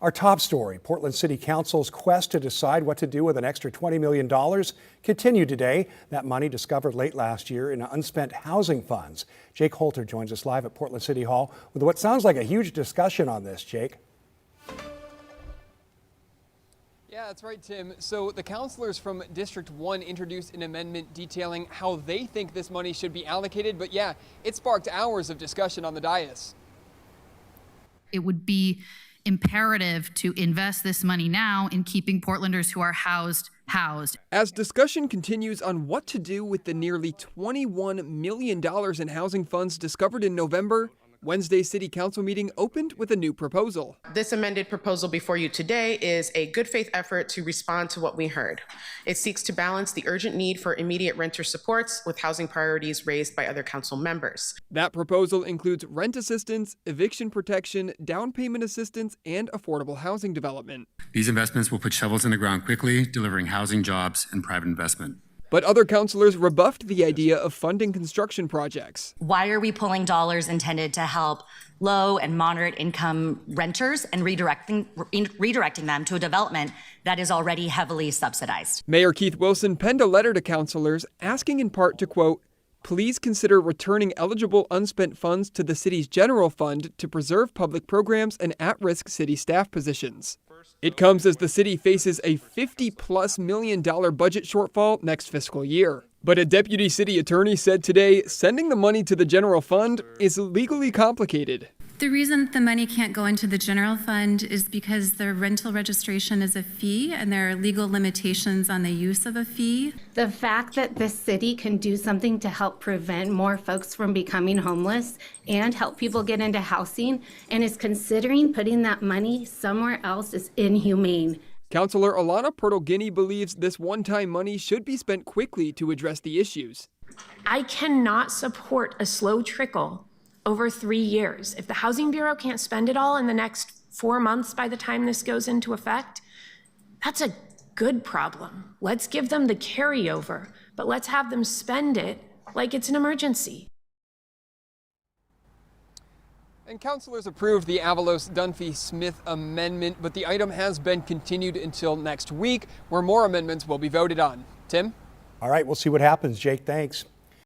Our top story, Portland City Council's quest to decide what to do with an extra $20 million continued today. That money discovered late last year in unspent housing funds. Jake Holter joins us live at Portland City Hall with what sounds like a huge discussion on this. Jake. Yeah, that's right, Tim. So the councilors from District 1 introduced an amendment detailing how they think this money should be allocated. But yeah, it sparked hours of discussion on the dais. It would be imperative to invest this money now in keeping Portlanders who are housed. As discussion continues on what to do with the nearly $21 million in housing funds discovered in November, Wednesday's City Council meeting opened with a new proposal. This amended proposal before you today is a good faith effort to respond to what we heard. It seeks to balance the urgent need for immediate renter supports with housing priorities raised by other council members. That proposal includes rent assistance, eviction protection, down payment assistance, and affordable housing development. These investments will put shovels in the ground quickly, delivering housing, jobs, and private investment. But other councilors rebuffed the idea of funding construction projects. Why are we pulling dollars intended to help low and moderate income renters and redirecting them to a development that is already heavily subsidized? Mayor Keith Wilson penned a letter to councilors asking in part to, quote, please consider returning eligible unspent funds to the city's general fund to preserve public programs and at-risk city staff positions. It comes as the city faces a $50+ million budget shortfall next fiscal year. But a deputy city attorney said today sending the money to the general fund is legally complicated. The reason the money can't go into the general fund is because the rental registration is a fee and there are legal limitations on the use of a fee. The fact that the city can do something to help prevent more folks from becoming homeless and help people get into housing and is considering putting that money somewhere else is inhumane. Councilor Alana Portal-Guinea believes this one-time money should be spent quickly to address the issues. I cannot support a slow trickle over 3 years. If the Housing Bureau can't spend it all in the next 4 months by the time this goes into effect, that's a good problem. Let's give them the carryover, but let's have them spend it like it's an emergency. And councilors approved the Avalos-Dunphy-Smith amendment, but the item has been continued until next week, where more amendments will be voted on. Tim? All right, we'll see what happens. Jake, thanks.